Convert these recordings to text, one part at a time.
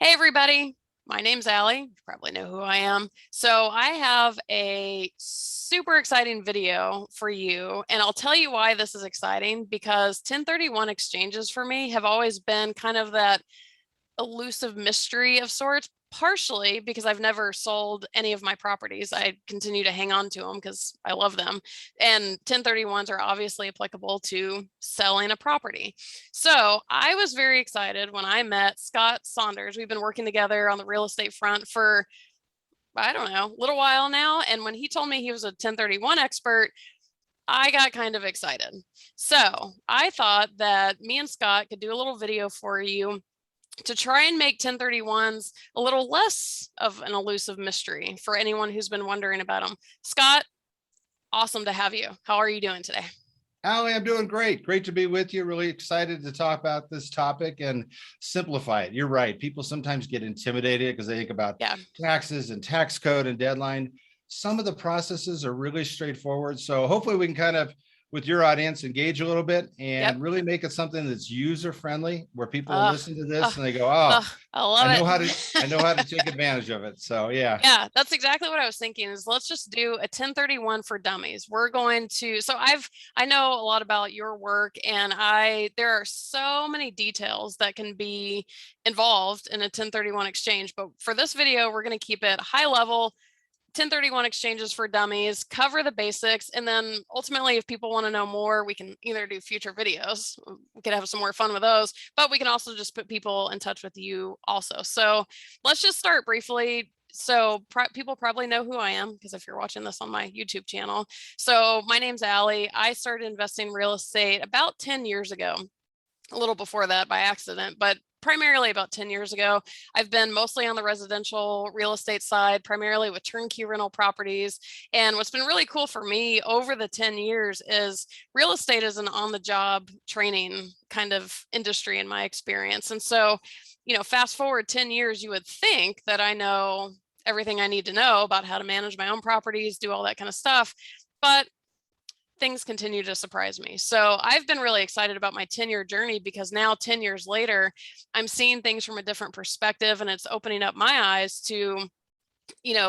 Hey, everybody. My name's Allie. You probably know who I am. So I have a super exciting video for you, and I'll tell you why this is exciting because 1031 exchanges for me have always been kind of that elusive mystery of sorts, partially because I've never sold any of my properties. I continue to hang on to them because I love them. And 1031s are obviously applicable to selling a property. So I was very excited when I met Scott Saunders. We've been working together on the real estate front for, I don't know, a little while now. And when he told me he was a 1031 expert, I got kind of excited. So I thought that me and Scott could do a little video for you to try and make 1031s a little less of an elusive mystery for anyone who's been wondering about them. Scott, awesome to have you. How are you doing today? Allie, I'm doing great. Great to be with you. Really excited to talk about this topic and simplify it. You're right. People sometimes get intimidated because they think about Yeah. taxes and tax code and deadline. Some of the processes are really straightforward. So hopefully we can kind of, with your audience, engage a little bit Yep. and really make it something that's user friendly, where people will Uh, listen to uh, this and they go, "Oh, I love I know how to it. take advantage of it." So yeah. Yeah, that's exactly what I was thinking is let's just do a 1031 for dummies. We're going to, I know a lot about your work and there are so many details that can be involved in a 1031 exchange, but for this video, we're going to keep it high level. 1031 exchanges for dummies, cover the basics, and then ultimately if people want to know more, we can either do future videos, we could have some more fun with those, but we can also just put people in touch with you also. So let's just start briefly. So people probably know who I am because if you're watching this on my YouTube channel. So my name's Allie. I started investing in real estate about 10 years ago, a little before that by accident, but primarily about 10 years ago. I've been mostly on the residential real estate side, primarily with turnkey rental properties. And what's been really cool for me over the 10 years is real estate is an on-the-job training kind of industry in my experience. And so, fast forward 10 years, you would think that I know everything I need to know about how to manage my own properties, do all that kind of stuff. But things continue to surprise me. So I've been really excited about my 10-year journey because now 10 years later, I'm seeing things from a different perspective and it's opening up my eyes to,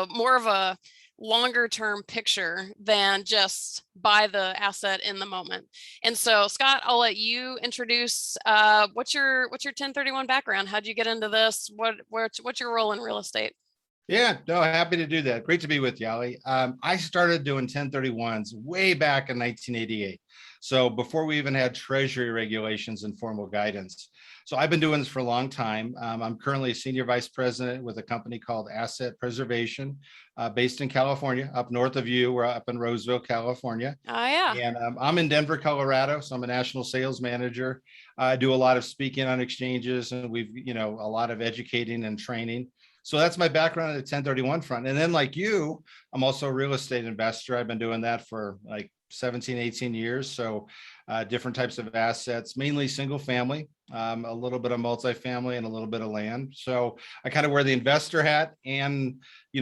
more of a longer term picture than just buy the asset in the moment. And so Scott, I'll let you introduce what's your 1031 background? How'd you get into this? What's your role in real estate? Yeah, no, happy to do that. Great to be with you, Ali. I started doing 1031s way back in 1988. So before we even had treasury regulations and formal guidance. So I've been doing this for a long time. I'm currently a senior vice president with a company called Asset Preservation, based in California, up north of you. We're up in Roseville, California. Oh yeah. And I'm in Denver, Colorado. So I'm a national sales manager. I do a lot of speaking on exchanges and a lot of educating and training. So that's my background at the 1031 front. And then like you, I'm also a real estate investor. I've been doing that for like 17, 18 years. So different types of assets, mainly single family, a little bit of multifamily and a little bit of land. So I kind of wear the investor hat and,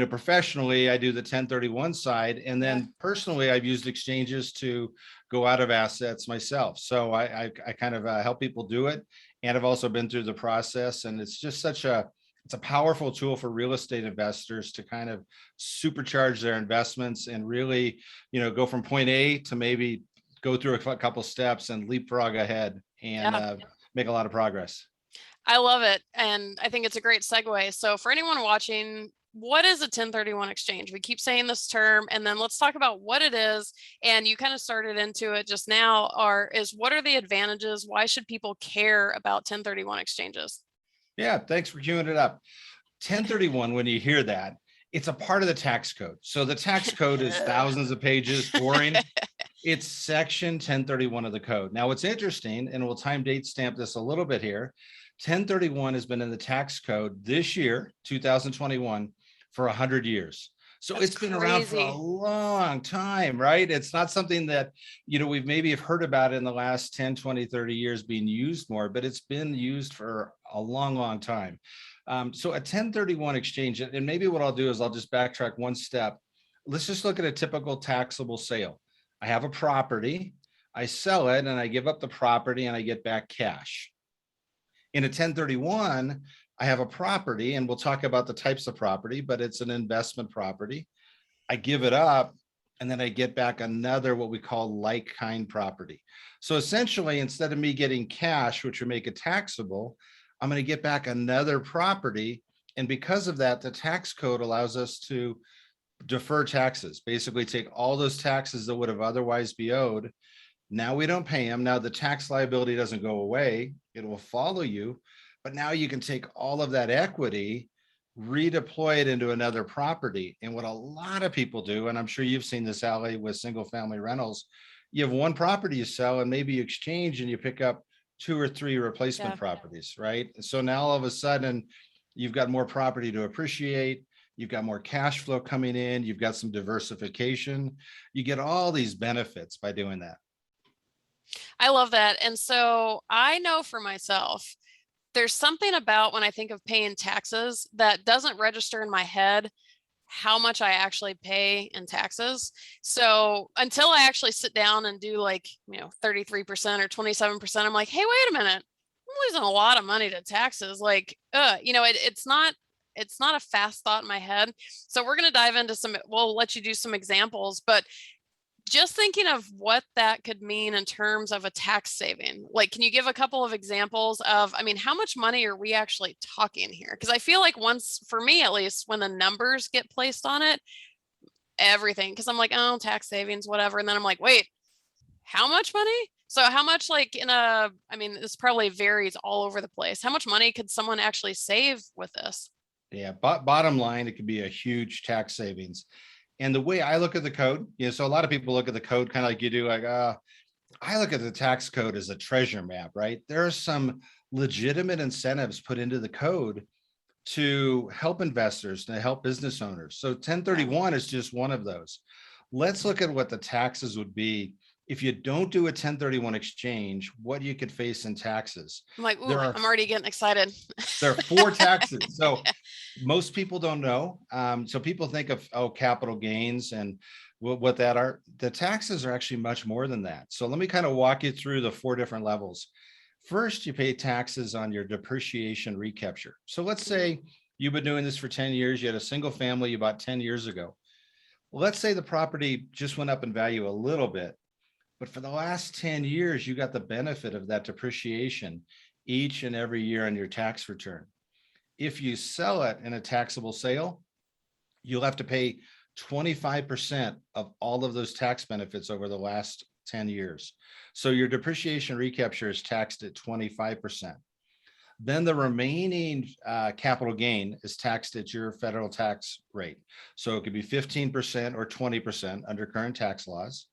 professionally, I do the 1031 side. And then personally, I've used exchanges to go out of assets myself. So I kind of help people do it. And I've also been through the process, and it's just it's a powerful tool for real estate investors to kind of supercharge their investments and really, go from point A to maybe go through a couple steps and leapfrog ahead and make a lot of progress. I love it. And I think it's a great segue. So for anyone watching, what is a 1031 exchange? We keep saying this term, and then let's talk about what it is. And you kind of started into it just now, what are the advantages? Why should people care about 1031 exchanges? Yeah, thanks for queuing it up. 1031, when you hear that, it's a part of the tax code. So the tax code is thousands of pages, boring. It's section 1031 of the code. Now, what's interesting, and we'll time date stamp this a little bit here, 1031 has been in the tax code this year, 2021, for 100 years. So it's been around for a long time, right? It's not something that, we've maybe have heard about in the last 10, 20, 30 years being used more, but it's been used for a long, long time. So a 1031 exchange, and maybe what I'll do is I'll just backtrack one step. Let's just look at a typical taxable sale. I have a property, I sell it, and I give up the property and I get back cash. In a 1031, I have a property, and we'll talk about the types of property, but it's an investment property. I give it up, and then I get back another what we call like kind property. So essentially, instead of me getting cash, which would make it taxable, I'm going to get back another property. And because of that, the tax code allows us to defer taxes, basically take all those taxes that would have otherwise be owed. Now we don't pay them. Now the tax liability doesn't go away. It will follow you. But now you can take all of that equity, redeploy it into another property. And what a lot of people do, and I'm sure you've seen this, Ally, with single family rentals, you have one property you sell and maybe you exchange and you pick up 2 or 3 replacement Yeah. properties, right? So now all of a sudden you've got more property to appreciate. You've got more cash flow coming in. You've got some diversification. You get all these benefits by doing that. I love that. And so I know for myself, there's something about when I think of paying taxes that doesn't register in my head how much I actually pay in taxes. So until I actually sit down and do like, 33% or 27%, I'm like, hey, wait a minute. I'm losing a lot of money to taxes. Like, it's not a fast thought in my head. So we're going to dive into we'll let you do some examples, but just thinking of what that could mean in terms of a tax saving. Like, can you give a couple of examples of, how much money are we actually talking here? Because I feel like once, for me at least, when the numbers get placed on it, everything, because I'm like, oh, tax savings, whatever. And then I'm like, wait, how much money? So how much, like this probably varies all over the place. How much money could someone actually save with this? Yeah, bottom line, it could be a huge tax savings. And the way I look at the code, so a lot of people look at the code kind of like you do, like, I look at the tax code as a treasure map, right? There are some legitimate incentives put into the code to help investors, to help business owners. So 1031 is just one of those. Let's look at what the taxes would be if you don't do a 1031 exchange, what you could face in taxes. I'm like, ooh, I'm already getting excited. There are 4 taxes. So most people don't know. So people think of, capital gains and what that are. The taxes are actually much more than that. So let me kind of walk you through the 4 different levels. First, you pay taxes on your depreciation recapture. So let's say you've been doing this for 10 years. You had a single family you bought 10 years ago. Well, let's say the property just went up in value a little bit, but for the last 10 years, you got the benefit of that depreciation each and every year on your tax return. If you sell it in a taxable sale, you'll have to pay 25% of all of those tax benefits over the last 10 years. So your depreciation recapture is taxed at 25%. Then the remaining capital gain is taxed at your federal tax rate. So it could be 15% or 20% under current tax laws.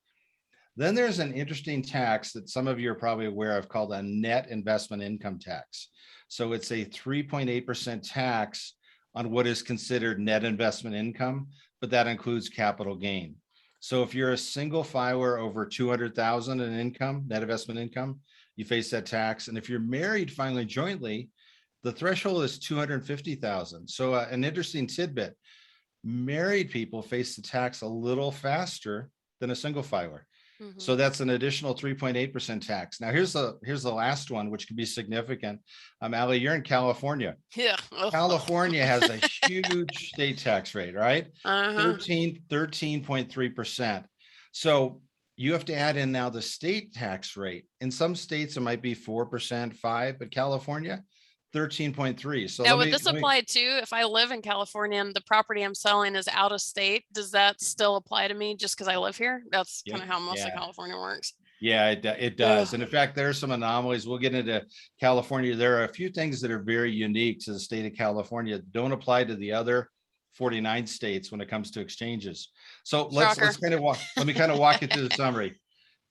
Then there's an interesting tax that some of you are probably aware of called a net investment income tax. So it's a 3.8% tax on what is considered net investment income, but that includes capital gain. So if you're a single filer over 200,000 in income, net investment income, you face that tax. And if you're married filing jointly, the threshold is 250,000. So an interesting tidbit, married people face the tax a little faster than a single filer. So that's an additional 3.8% tax. Now here's the last one, which can be significant. Ally, you're in California. Yeah. California has a huge state tax rate, right? 13.3%. So you have to add in now the state tax rate. In some states, it might be 4%, 5%, but California, 13.3. So now, would this apply too if I live in California and the property I'm selling is out of state? Does that still apply to me just because I live here? That's kind of how most of California works. Yeah, it does. And in fact, there are some anomalies. We'll get into California. There are a few things that are very unique to the state of California that don't apply to the other 49 states when it comes to exchanges. So let's kind of let me kind of walk you through the summary.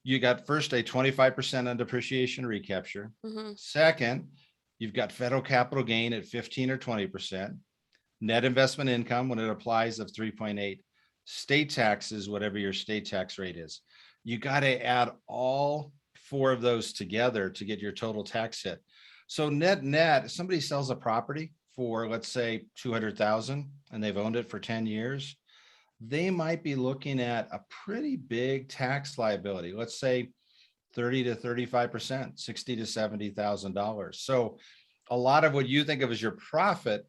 You got first a 25% on depreciation recapture. Second, you've got federal capital gain at 15 or 20%, net investment income when it applies of 3.8, state taxes, whatever your state tax rate is. You got to add all 4 of those together to get your total tax hit. So net, if somebody sells a property for, let's say, 200,000 and they've owned it for 10 years, they might be looking at a pretty big tax liability. Let's say 30 to 35%, $60,000 to $70,000. So a lot of what you think of as your profit,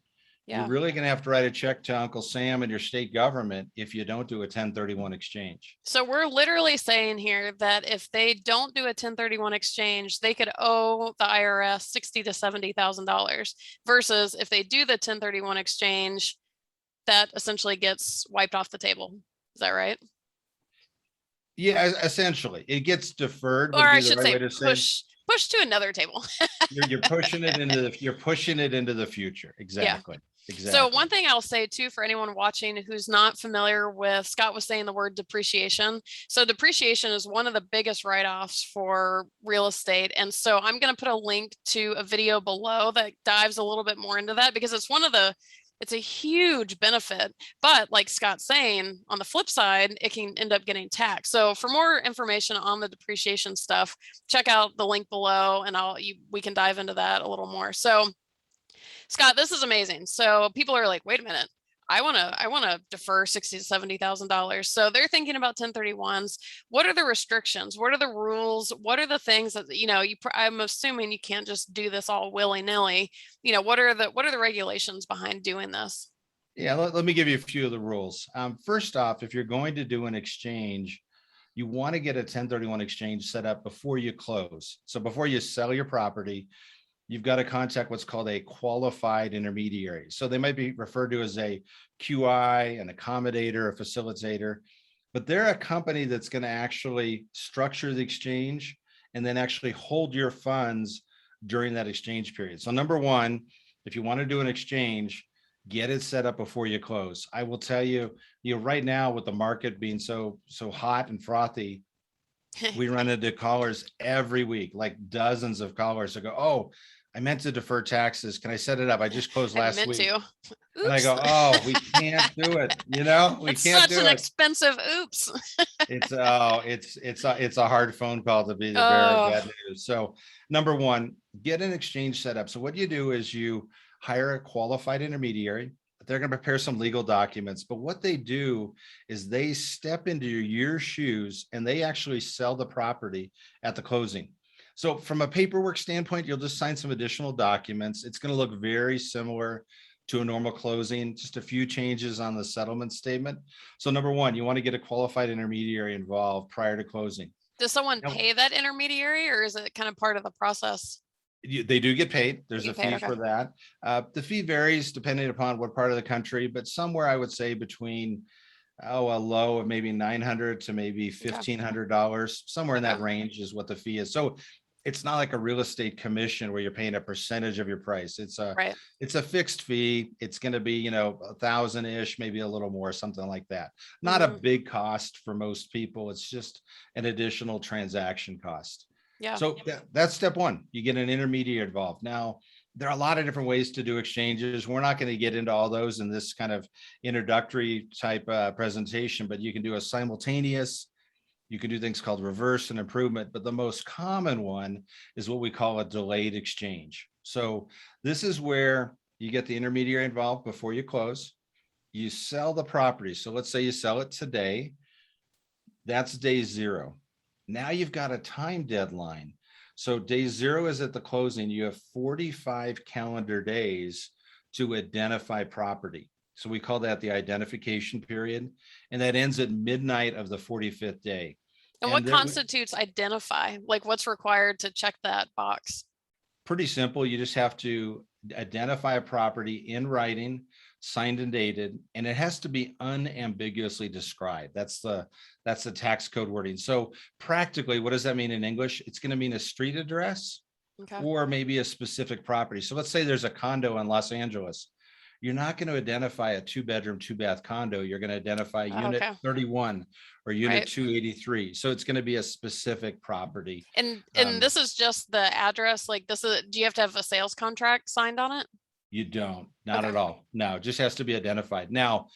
you're Yeah. really going to have to write a check to Uncle Sam and your state government if you don't do a 1031 exchange. So we're literally saying here that if they don't do a 1031 exchange, they could owe the IRS $60,000 to $70,000 versus if they do the 1031 exchange, that essentially gets wiped off the table. Is that right? Yeah, essentially, it gets deferred Or would I be the should right say way to say. push to another table. You're pushing it into you're pushing it into the future. Yeah. Exactly. So Exactly. one thing I'll say too, for anyone watching who's not familiar with, Scott was saying the word depreciation. So depreciation is one of the biggest write-offs for real estate. And so I'm going to put a link to a video below that dives a little bit more into that because it's a huge benefit. But like Scott's saying, on the flip side, it can end up getting taxed. So for more information on the depreciation stuff, check out the link below and we can dive into that a little more. So Scott, this is amazing. So people are like, wait a minute. I want to defer $60,000 to $70,000. So they're thinking about 1031s. What are the restrictions? What are the rules? What are the things that, I'm assuming you can't just do this all willy-nilly. What are the regulations behind doing this? Yeah, let me give you a few of the rules. First off, if you're going to do an exchange, you want to get a 1031 exchange set up before you close. So before you sell your property, you've got to contact what's called a qualified intermediary. So they might be referred to as a QI, an accommodator, a facilitator, but they're a company that's going to actually structure the exchange and then actually hold your funds during that exchange period. So number one, if you want to do an exchange, get it set up before you close. I will tell you, right now with the market being so hot and frothy, we run into callers every week, like dozens of callers that go, oh, I meant to defer taxes. Can I set it up? I just closed I last meant week. to. And I Oops. go, oh, we can't do it. We It's can't such do an it. expensive oops. It's a hard phone call to be the bearer of Oh, bad news. So number one, get an exchange set up. So what you do is you hire a qualified intermediary. They're going to prepare some legal documents, but what they do is they step into your shoes and they actually sell the property at the closing. So from a paperwork standpoint, you'll just sign some additional documents. It's going to look very similar to a normal closing, just a few changes on the settlement statement. So number one, you want to get a qualified intermediary involved prior to closing. does someone Now, pay that intermediary or is it kind of part of the process? they do get paid. They There's a get paid. fee Okay. for that. The fee varies depending upon what part of the country, but somewhere I would say between a low of maybe $900 to maybe Okay. $1,500, somewhere in that Okay. range is what the fee is. So it's not like a real estate commission where you're paying a percentage of your price. Right. It's a fixed fee. It's going to be, 1,000-ish, maybe a little more, something like that. Not a Mm-hmm. big cost for most people. It's just an additional transaction cost. Yeah. So that's step one. You get an intermediary involved. Now, there are a lot of different ways to do exchanges. We're not going to get into all those in this kind of introductory type presentation, but you can do a simultaneous. You can do things called reverse and improvement, but the most common one is what we call a delayed exchange. So this is where you get the intermediary involved before you close. You sell the property. So let's say you sell it today. That's day zero. Now you've got a time deadline. So day zero is at the closing. You have 45 calendar days to identify property. So we call that the identification period. And that ends at midnight of the 45th day. And what constitutes identify? Like what's required to check that box? Pretty simple. You just have to identify a property in writing, signed and dated, and it has to be unambiguously described. That's the tax code wording. So practically, what does that mean in English? It's going to mean a street address Okay. or maybe a specific property. So let's say there's a condo in Los Angeles. You're not going to identify a 2-bedroom, 2-bath condo. You're going to identify unit 31 or unit 283. So it's going to be a specific property. And this is just the address. Like do you have to have a sales contract signed on it? You don't, not at all. No, it just has to be identified. Now,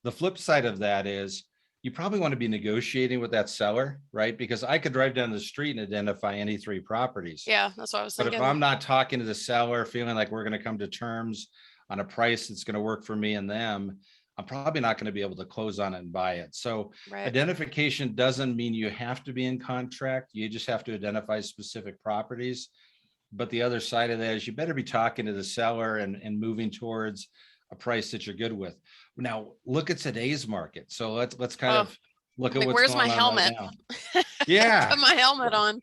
the flip side of that is you probably want to be negotiating with that seller, right? Because I could drive down the street and identify any 3 properties. Yeah, that's what I was thinking. But if I'm not talking to the seller, feeling like we're going to come to terms on a price that's going to work for me and them, I'm probably not going to be able to close on it and buy it. So identification doesn't mean you have to be in contract. You just have to identify specific properties. But the other side of that is you better be talking to the seller and moving towards a price that you're good with. Now, look at today's market. So let's kind Oh, of look I'm at like, what's where's my going on right helmet? now. Yeah. Put my helmet on.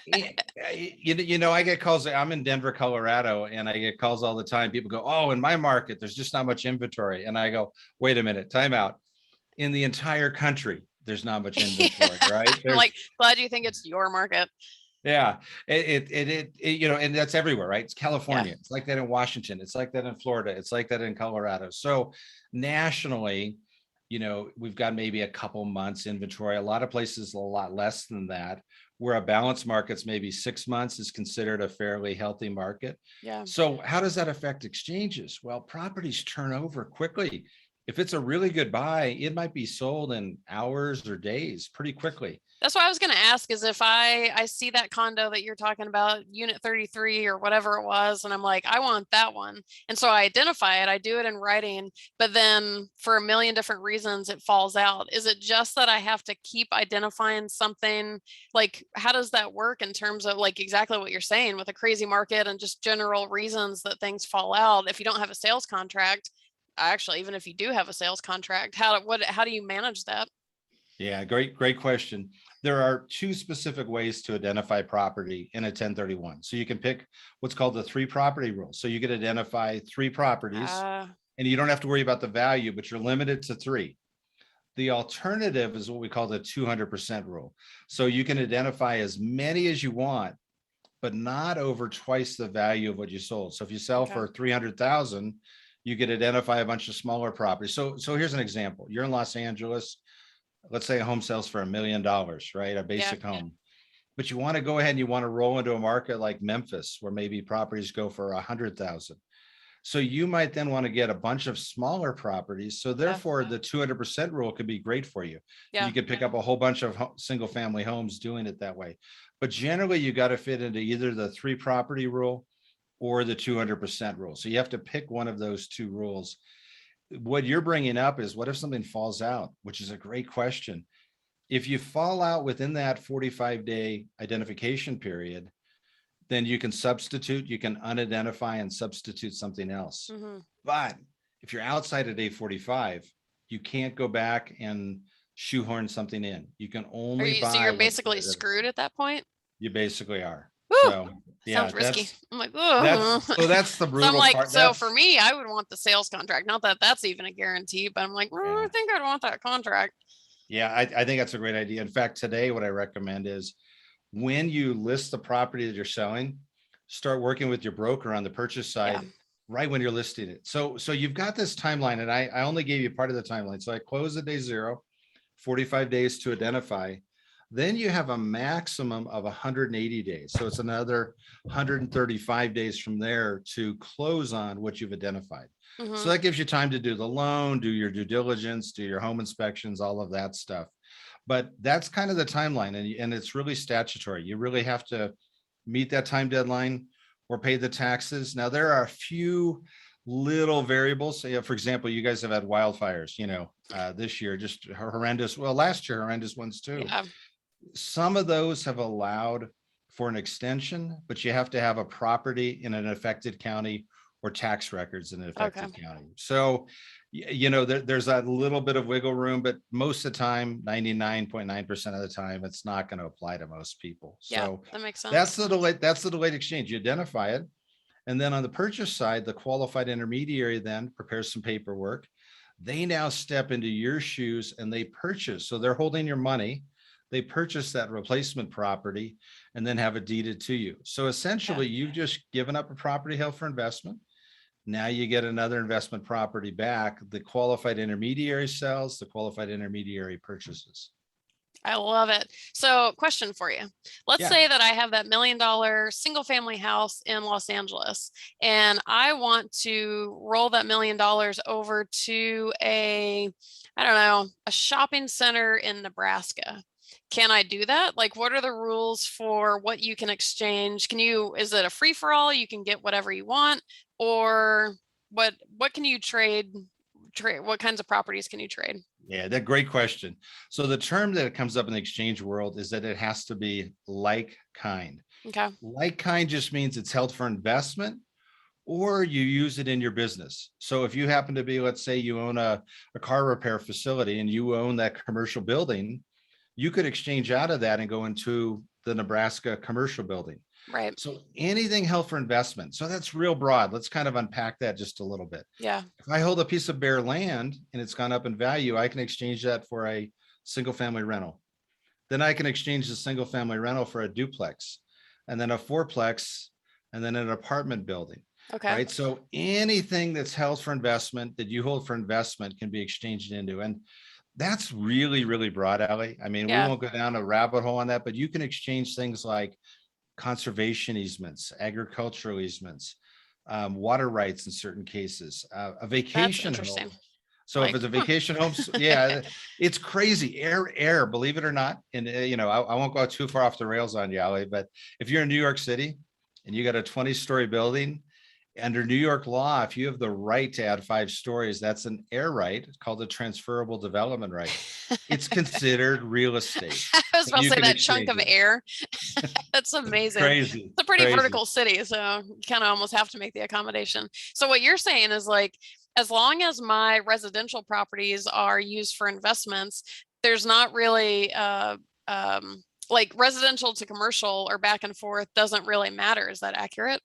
Yeah, I get calls. I'm in Denver, Colorado, and I get calls all the time. People go, "Oh, in my market, there's just not much inventory." And I go, "Wait a minute, time out. In the entire country, there's not much inventory, right? I'm There's like, glad you think it's your market. Yeah, and that's everywhere, right? It's Yeah. California. It's like that in Washington. It's like that in Florida. It's like that in Colorado. So nationally, we've got maybe a couple months inventory. A lot of places a lot less than that. Where a balanced market's maybe 6 months is considered a fairly healthy market. Yeah. So how does that affect exchanges? Well, properties turn over quickly. If it's a really good buy, it might be sold in hours or days pretty quickly. That's what I was going to ask is if I see that condo that you're talking about, unit 33 or whatever it was, and I'm like, I want that one. And so I identify it, I do it in writing, but then for a million different reasons, it falls out. Is it just that I have to keep identifying something? Like, how does that work in terms of like exactly what you're saying with a crazy market and just general reasons that things fall out? If you don't have a sales contract, actually, even if you do have a sales contract, how do you manage that? Yeah, great question. There are two specific ways to identify property in a 1031. So you can pick what's called the three property rule. So you can identify three properties Uh, and you don't have to worry about the value, but you're limited to three. The alternative is what we call the 200% rule. So you can identify as many as you want, but not over twice the value of what you sold. So if you sell okay. for 300,000, you could identify a bunch of smaller properties. So here's an example. You're in Los Angeles. Let's say a home sells for $1 million, right? A Yeah. basic home. But you want to go ahead and you want to roll into a market like Memphis, where maybe properties go for 100,000. So you might then want to get a bunch of smaller properties. So Yeah. therefore, the 200% rule could be great for you. Yeah. You could pick up a whole bunch of single family homes doing it that way. But generally, you got to fit into either the three property rule or the 200% rule. So you have to pick one of those two rules. What you're bringing up is, what if something falls out, which is a great question. If you fall out within that 45-day identification period, then you can substitute, you can unidentify and substitute something else. Mm-hmm. But if you're outside of day 45, you can't go back and shoehorn something in. You can only So buy you're what's basically screwed at that point? You basically are. Whew, So yeah, sounds risky. I'm like, that's oh. so that's the So I'm brutal like, part. so for That's me, I would want the sales contract. Not that that's even a guarantee, but I'm like, I Yeah. think I'd want that contract. Yeah, I think that's a great idea. In fact, today, what I recommend is when you list the property that you're selling, start working with your broker on the purchase Yeah. side right when you're listing it. So you've got this timeline, and I only gave you part of the timeline. So I close at day 0, 45 days to identify. Then you have a maximum of 180 days. So it's another 135 days from there to close on what you've identified. So Mm-hmm. that gives you time to do the loan, do your due diligence, do your home inspections, all of that stuff. But that's kind of the timeline, and it's really statutory. You really have to meet that time deadline or pay the taxes. Now, there are a few little variables. So, for example, you guys have had wildfires, this year, just horrendous. Well, last year, horrendous ones too. Yeah. Some of those have allowed for an extension, but you have to have a property in an affected county or tax records in an Okay. affected county. So, there's a little bit of wiggle room, but most of the time, 99.9% of the time, it's not going to apply to most people. Yeah, So that makes that's sense. the delay. That's the delayed exchange. You identify it. And then on the purchase side, the qualified intermediary then prepares some paperwork. They now step into your shoes and they purchase. So they're holding your money. They purchase that replacement property and then have it deeded to you. So essentially, you've just given up a property held for investment. Now you get another investment property back. The qualified intermediary sells, the qualified intermediary purchases. I love it. So, question for you. Let's Yeah. say that I have that $1 million single family house in Los Angeles, and I want to roll that $1 million over to I don't know, a shopping center in Nebraska. Can I do that? Like, what are the rules for what you can exchange? Is it a free for all? You can get whatever you want, or what can you trade? What kinds of properties can you trade? Yeah, that great question. So the term that comes up in the exchange world is that it has to be like kind. Okay. Like kind just means it's held for investment or you use it in your business. So if you happen to be, let's say you own a car repair facility and you own that commercial building, you could exchange out of that and go into the Nebraska commercial building. Right. So anything held for investment. So that's real broad. Let's kind of unpack that just a little bit. Yeah. If I hold a piece of bare land and it's gone up in value, I can exchange that for a single family rental. Then I can exchange the single family rental for a duplex and then a fourplex and then an apartment building. Okay. Right. So anything that's held for investment that you hold for investment can be exchanged into. And that's really, really broad, Ellie. I mean, we Yeah. won't go down a rabbit hole on that, but you can exchange things like conservation easements, agricultural easements, water rights in certain cases, a That's vacation interesting. home. So if it's a vacation home, yeah, it's crazy. Air, believe it or not. And, I won't go too far off the rails on you, Ali, but if you're in New York City and you got a 20-story building, under New York law, if you have the right to add 5 stories, that's an air right. It's called a transferable development right. It's considered real estate. I was about to You say can that chunk exchange of it. air. That's amazing. Crazy, It's a pretty crazy. vertical city, so you kind of almost have to make the accommodation. So what you're saying is like, as long as my residential properties are used for investments, there's not really like residential to commercial or back and forth doesn't really matter. Is that accurate?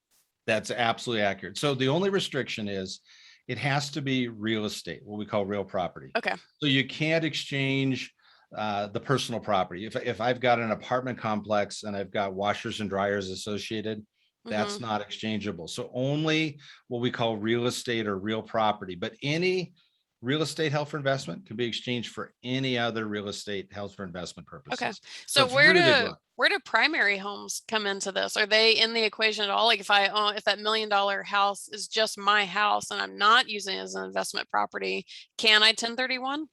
That's absolutely accurate. So the only restriction is it has to be real estate, what we call real property. Okay. So you can't exchange the personal property. If I've got an apartment complex and I've got washers and dryers associated, that's not exchangeable. So only what we call real estate or real property, but any real estate held for investment can be exchanged for any other real estate held for investment Okay. purposes. So So it's really broad. where do primary homes come into this? Are they in the equation at all? Like if I own, if that $1 million house is just my house and I'm not using it as an investment property, can I 1031?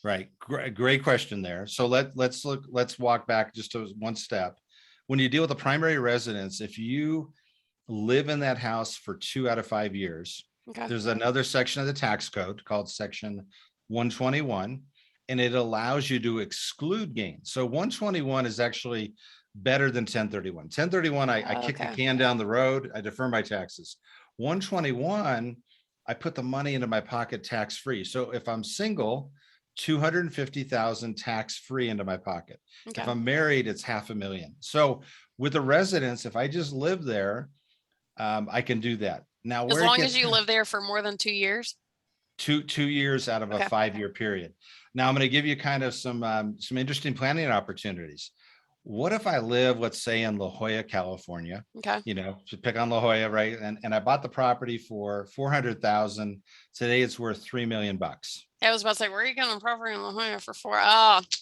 Right. Great question there. So let's walk back just to one step. When you deal with a primary residence, if you live in that house for 2 out of 5 years, Okay. there's another section of the tax code called section 121, and it allows you to exclude gains. So 121 is actually better than 1031. 1031, I kick the Okay. can down the road, I defer my taxes. 121, I put the money into my pocket tax free. So if I'm single, 250,000 tax free into my pocket. If Okay. I'm married, it's $500,000. So with a residence, if I just live there, I can do that. Now, As where it long gets as you live there for more than 2 years? 2 years out of a Okay. 5-year period. Now, I'm going to give you kind of some interesting planning opportunities. What if I live, let's say, in La Jolla, California? Okay. To pick on La Jolla, right? And I bought the property for 400,000. Today, it's worth $3 million. I was about to say, where are you getting a property in La Jolla for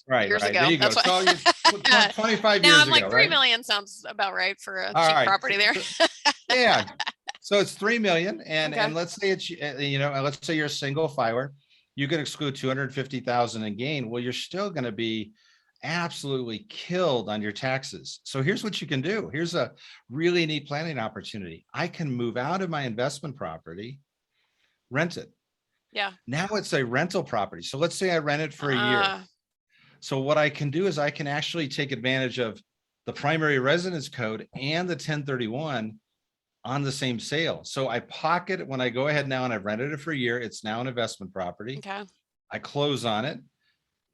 Right, years right. There ago? you go. That's So what. 25 Now years I'm like, ago, 3 right? million sounds about right for a All cheap right. property there. Yeah. So it's 3 million. And Okay. let's say it's, let's say you're a single filer, you can exclude 250,000 in gain. Well, you're still going to be absolutely killed on your taxes. So here's what you can do. Here's a really neat planning opportunity. I can move out of my investment property, rent it. Yeah. Now it's a rental property. So let's say I rent it for a year. So what I can do is I can actually take advantage of the primary residence code and the 1031 on the same sale. So I pocket it when I go ahead now and I've rented it for a year. It's now an investment property. Okay. I close on it.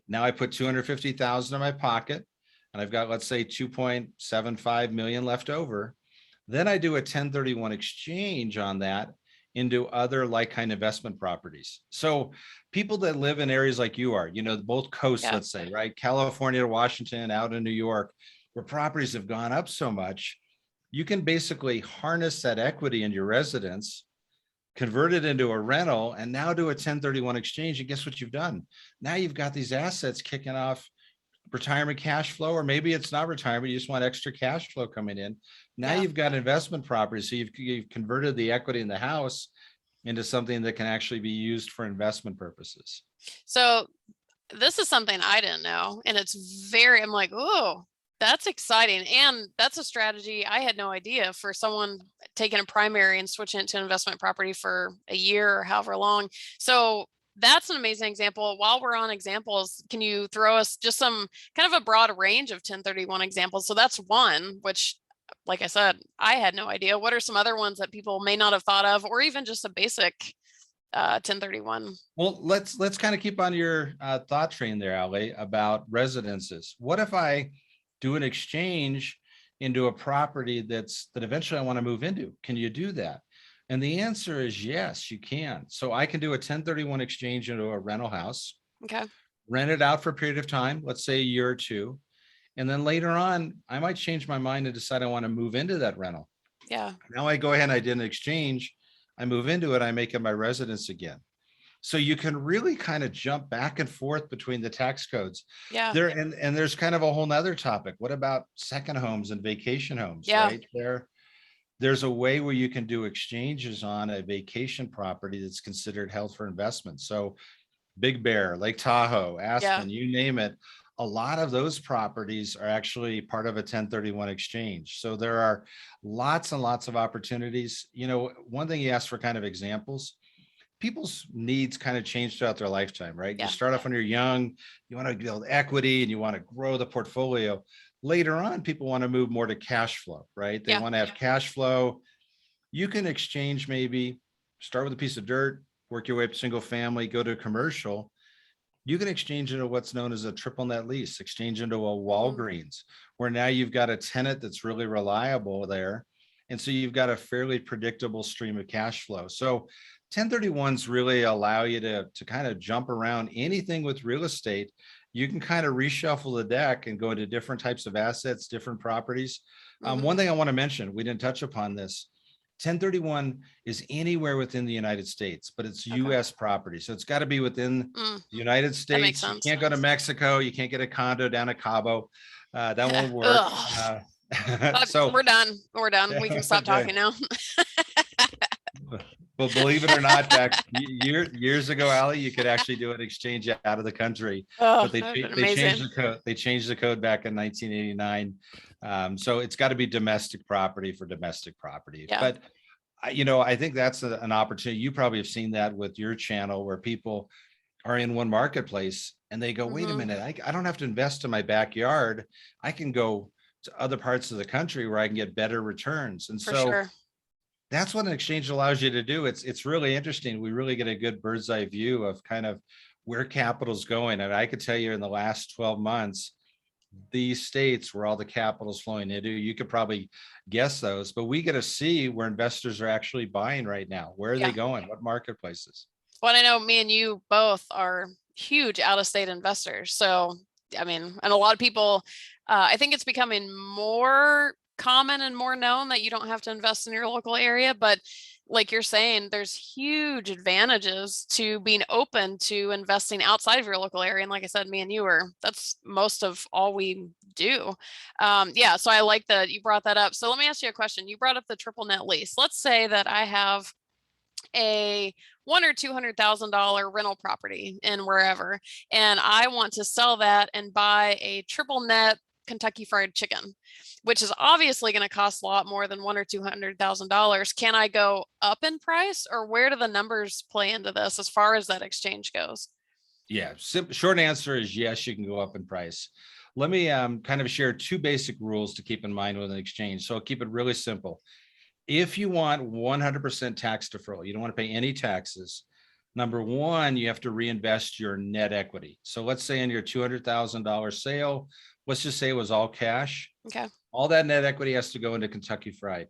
Now I put 250,000 in my pocket and I've got, let's say, 2.75 million left over. Then I do a 1031 exchange on that into other like kind investment properties. So people that live in areas like you are, both coasts, Yeah. let's say, right? California to Washington, out in New York, where properties have gone up so much, you can basically harness that equity in your residence, convert it into a rental, and now do a 1031 exchange. And guess what you've done? Now you've got these assets kicking off retirement cash flow, or maybe it's not retirement, you just want extra cash flow coming in. Now Yeah. you've got investment property. So you've converted the equity in the house into something that can actually be used for investment purposes. So this is something I didn't know. And I'm like, oh, that's exciting. And that's a strategy I had no idea for someone taking a primary and switching it to an investment property for a year or however long. So that's an amazing example. While we're on examples, can you throw us just some kind of a broad range of 1031 examples? So that's one, which like I said, I had no idea. What are some other ones that people may not have thought of, or even just a basic 1031? Well, let's kind of keep on your thought train there, Ali, about residences. What if I do an exchange into a property that eventually I want to move into? Can you do that? And the answer is yes, you can. So I can do a 1031 exchange into a rental house, Okay. rent it out for a period of time, let's say a year or two. And then later on, I might change my mind and decide I want to move into that rental. Yeah. Now I go ahead and I did an exchange. I move into it, I make it my residence again. So you can really kind of jump back and forth between the tax codes Yeah. there. And there's kind of a whole nother topic. What about second homes and vacation homes, Yeah. right? There's a way where you can do exchanges on a vacation property that's considered held for investment. So Big Bear, Lake Tahoe, Yeah. Aspen, you name it. A lot of those properties are actually part of a 1031 exchange. So there are lots and lots of opportunities. One thing you asked for kind of examples, people's needs kind of change throughout their lifetime, right? You Yeah. start off when you're young, you want to build equity and you want to grow the portfolio. Later on, people want to move more to cash flow, right? They Yeah. want to have cash flow. You can exchange, maybe start with a piece of dirt, work your way up to single family, go to commercial. You can exchange into what's known as a triple net lease, exchange into a Walgreens, where now you've got a tenant that's really reliable there. And so you've got a fairly predictable stream of cash flow. So 1031s really allow you to kind of jump around anything with real estate. You can kind of reshuffle the deck and go into different types of assets, different properties. One thing I want to mention, we didn't touch upon this. 1031 is anywhere within the United States, but it's Okay. US property. So it's got to be within the United That makes States. You sense. can't go to Mexico. You can't get a condo down at Cabo. That won't work. Ugh. So We're done. We're done. We can stop talking now. Well, believe it or not, back years ago, Ali, you could actually do an exchange out of the country, Oh, but they that'd been changed amazing. the code. They changed the code back in 1989. So it's got to be domestic property for domestic property. Yeah. But I think that's an opportunity. You probably have seen that with your channel, where people are in one marketplace and they go, wait a minute, I don't have to invest in my backyard. I can go to other parts of the country where I can get better returns. And For so sure. that's what an exchange allows you to do. It's really interesting. We really get a good bird's eye view of kind of where capital's going. And I could tell you in the last 12 months, these states where all the capital's flowing into, you could probably guess those, but we get to see where investors are actually buying right now. Where are they going? What marketplaces? Well, I know me and you both are huge out-of-state investors. So, I mean, and a lot of people, I think it's becoming more common and more known that you don't have to invest in your local area. But like you're saying, there's huge advantages to being open to investing outside of your local area. And like I said, me and you that's most of all we do. Yeah, so I like that you brought that up. So let me ask you a question. You brought up the triple net lease. Let's say that I have a $100,000 or $200,000 rental property in wherever, and I want to sell that and buy a triple net Kentucky Fried Chicken, which is obviously going to cost a lot more than $100,000 or $200,000. Can I go up in price, or where do the numbers play into this as far as that exchange goes? Yeah, short answer is yes, you can go up in price. Let me kind of share two basic rules to keep in mind with an exchange. So I'll keep it really simple. If you want 100% tax deferral, you don't want to pay any taxes. Number one, you have to reinvest your net equity. So let's say in your $200,000 sale, let's just say it was all cash. Okay. All that net equity has to go into Kentucky Fried.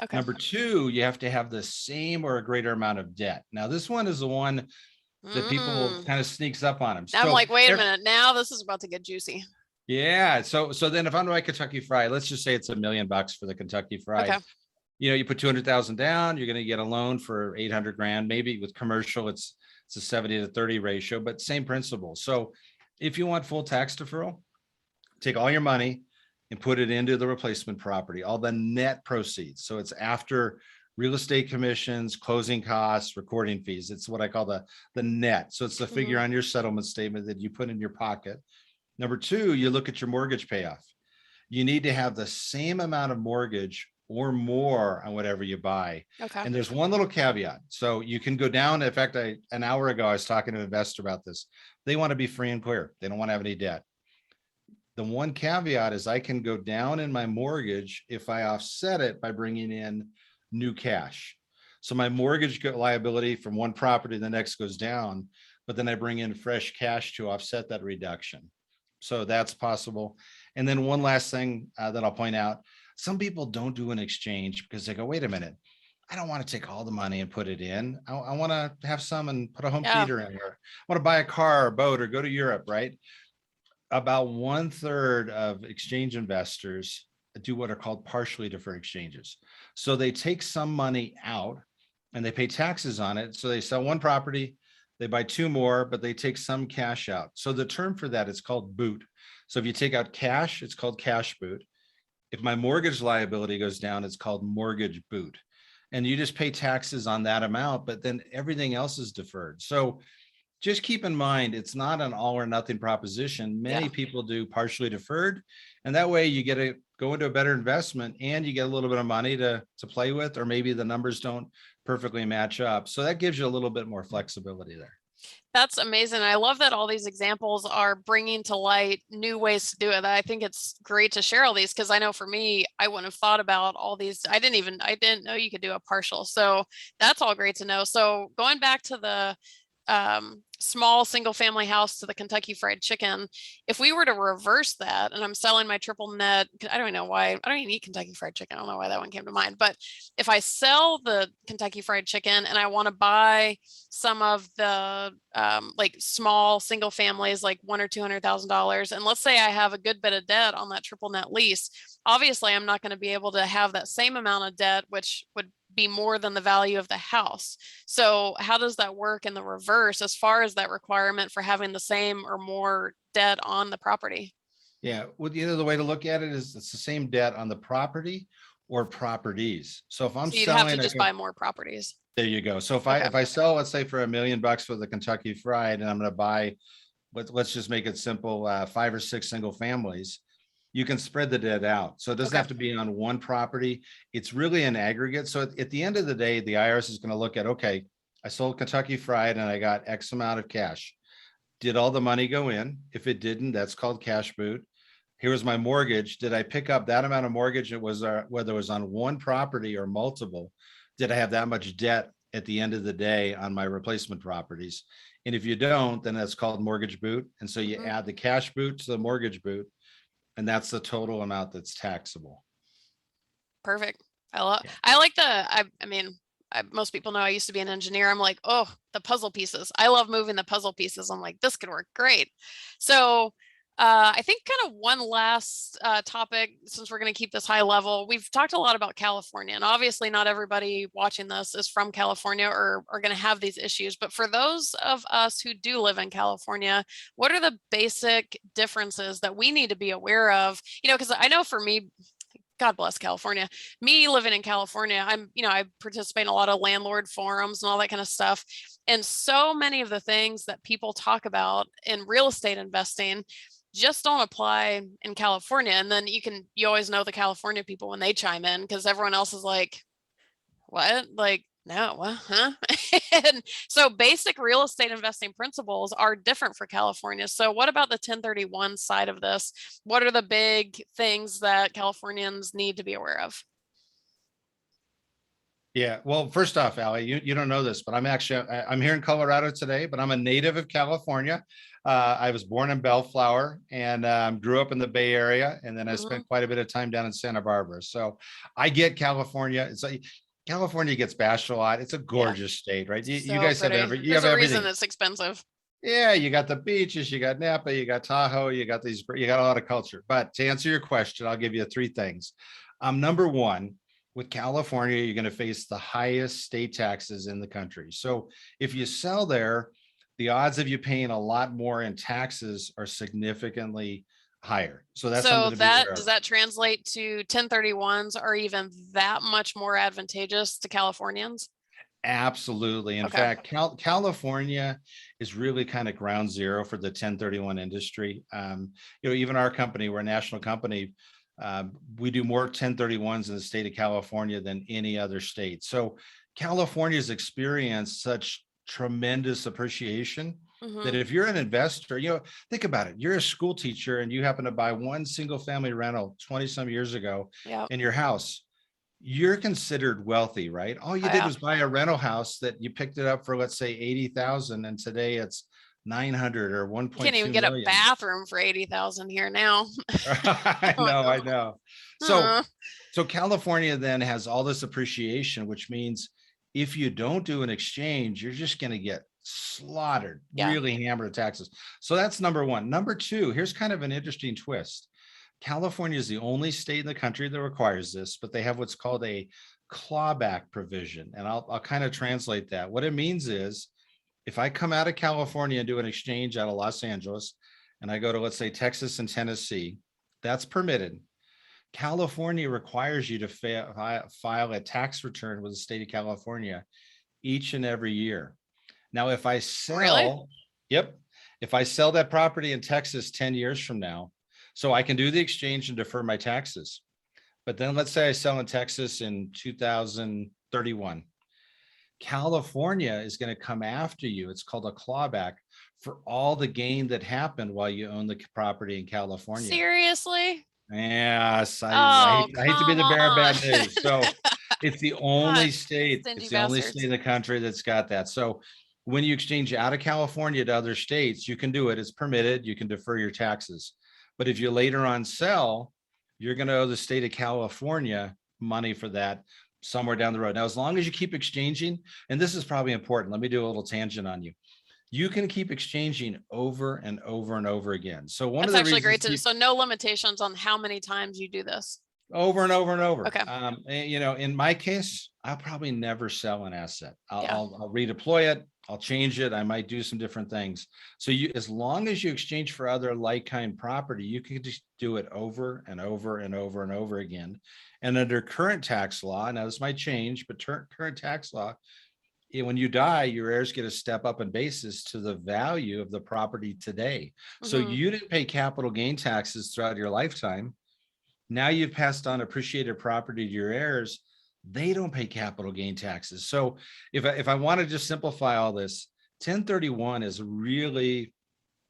Okay. Number two, you have to have the same or a greater amount of debt. Now, this one is the one that people kind of sneaks up on them. I'm like, wait a minute, now this is about to get juicy. Yeah. So then if I'm doing Kentucky Fried, let's just say it's $1 million for the Kentucky Fried. Okay. You put 200,000 down, you're going to get a loan for 800 grand. Maybe with commercial, it's a 70 to 30 ratio, but same principle. So if you want full tax deferral, take all your money and put it into the replacement property, all the net proceeds. So it's after real estate commissions, closing costs, recording fees. It's what I call the net. So it's the figure on your settlement statement that you put in your pocket. Number two, you look at your mortgage payoff. You need to have the same amount of mortgage or more on whatever you buy. Okay. And there's one little caveat. So you can go down. In fact, an hour ago, I was talking to an investor about this. They want to be free and clear. They don't want to have any debt. The one caveat is I can go down in my mortgage if I offset it by bringing in new cash. So my mortgage liability from one property to the next goes down, but then I bring in fresh cash to offset that reduction. So that's possible. And then one last thing that I'll point out, some people don't do an exchange because they go, wait a minute, I don't want to take all the money and put it in. I want to have some and put a home Yeah. theater in, or I want to buy a car or boat or go to Europe, right? About 1/3 of exchange investors do what are called partially deferred exchanges. So they take some money out and they pay taxes on it. So they sell one property, they buy two more, but they take some cash out. So the term for that is called boot. So if you take out cash, it's called cash boot. If my mortgage liability goes down, it's called mortgage boot. And you just pay taxes on that amount, but then everything else is deferred. So just keep in mind, it's not an all or nothing proposition. Yeah. Many people do partially deferred, and that way you get to go into a better investment and you get a little bit of money to play with, or maybe the numbers don't perfectly match up. So that gives you a little bit more flexibility there. That's amazing. I love that all these examples are bringing to light new ways to do it. I think it's great to share all these because I know for me, I wouldn't have thought about all these. I didn't know you could do a partial. So that's all great to know. So going back to the small single family house to the Kentucky Fried Chicken, if we were to reverse that and I'm selling my triple net, I don't know why, I don't even eat Kentucky Fried Chicken. I don't know why that one came to mind, but if I sell the Kentucky Fried Chicken and I want to buy some of the like small single families, like $100,000 or $200,000, and let's say I have a good bit of debt on that triple net lease, obviously I'm not going to be able to have that same amount of debt, which would be more than the value of the house. So how does that work in the reverse as far as that requirement for having the same or more debt on the property? Yeah, well, the way to look at it is it's the same debt on the property or properties. So if I'm So you'd have to selling just buy more properties. there you go. So if I Okay. if I sell, let's say for $1 million for the Kentucky Fried, and I'm going to buy, let's just make it simple, 5 or 6 single families, you can spread the debt out. So it doesn't Okay. have to be on one property. It's really an aggregate. So at the end of the day, the IRS is going to look at, okay, I sold Kentucky Fried and I got X amount of cash. Did all the money go in? If it didn't, that's called cash boot. Here's my mortgage. Did I pick up that amount of mortgage? It was whether it was on one property or multiple. Did I have that much debt at the end of the day on my replacement properties? And if you don't, then that's called mortgage boot. And so you add the cash boot to the mortgage boot, and that's the total amount that's taxable. Perfect. Yeah. I like I mean, most people know I used to be an engineer. I'm like, oh, the puzzle pieces. I love moving the puzzle pieces. I'm like, this could work great. So I think kind of one last topic, since we're going to keep this high level. We've talked a lot about California, and obviously not everybody watching this is from California or are going to have these issues. But for those of us who do live in California, what are the basic differences that we need to be aware of? Because I know for me, God bless California. Me living in California, I participate in a lot of landlord forums and all that kind of stuff. And so many of the things that people talk about in real estate investing just don't apply in California. And then you always know the California people when they chime in because everyone else is like, what? Like, no, what? Huh? And so basic real estate investing principles are different for California. So what about the 1031 side of this? What are the big things that Californians need to be aware of? Yeah. Well, first off, Allie, you don't know this, but I'm here in Colorado today, but I'm a native of California. I was born in Bellflower and grew up in the Bay Area, and then I Mhm. spent quite a bit of time down in Santa Barbara. So I get California. It's like California gets bashed a lot. It's a Yeah, gorgeous state, right? You so guys have pretty. you There's have a reason everything. it's expensive. Yeah, you got the beaches, you got Napa, you got Tahoe, you got a lot of culture. But to answer your question, I'll give you three things. Number one, with California, you're going to face the highest state taxes in the country. So if you sell there, the odds of you paying a lot more in taxes are significantly higher. So that's something So to be aware does of. that translate to 1031s are even that much more advantageous to Californians? Absolutely. In Okay. fact, California is really kind of ground zero for the 1031 industry. Even our company, we're a national company. We do more 1031s in the state of California than any other state. So California's experienced such tremendous appreciation that if you're an investor, think about it. You're a school teacher and you happen to buy one single family rental 20 some years ago Yeah. in your house. You're considered wealthy, right? All you Oh, did yeah. was buy a rental house that you picked it up for, let's say 80,000. And today it's 900 or You can't even 1.2 get a million. bathroom for 80,000 here now. I Oh, know, I no. know. So, Huh. so California then has all this appreciation, which means if you don't do an exchange, you're just going to get slaughtered, Yeah. really hammered with taxes. So that's number one. Number two, here's kind of an interesting twist. California is the only state in the country that requires this, but they have what's called a clawback provision. And I'll kind of translate that. What it means is if I come out of California and do an exchange out of Los Angeles, and I go to, let's say, Texas and Tennessee, that's permitted. California requires you to file a tax return with the state of California each and every year. Now, if I Really? sell, yep, if I sell that property in Texas 10 years from now, so I can do the exchange and defer my taxes. But then let's say I sell in Texas in 2031. California is going to come after you. It's called a clawback for all the gain that happened while you own the property in California. Seriously? Yes, Oh, I hate to be come the bearer of on. bad news. So it's the God, only state, stingy it's the only state bastards. in the country that's got that. So when you exchange out of California to other states, you can do it. It's permitted. You can defer your taxes. But if you later on sell, you're going to owe the state of California money for that somewhere down the road. Now, as long as you keep exchanging, and this is probably important, let me do a little tangent on you. You can keep exchanging over and over and over again. So one of That's the actually reasons great to, so no limitations on how many times you do this. over and over and over. Okay. In my case, I'll probably never sell an asset. Yeah. I'll redeploy it. I'll change it. I might do some different things. So as long as you exchange for other like-kind property, you can just do it over and over and over and over again. And under current tax law, now this might change, but current tax law, when you die, your heirs get a step up in basis to the value of the property today. So you didn't pay capital gain taxes throughout your lifetime. Now you've passed on appreciated property to your heirs. They don't pay capital gain taxes. So if I want to just simplify all this, 1031 is really,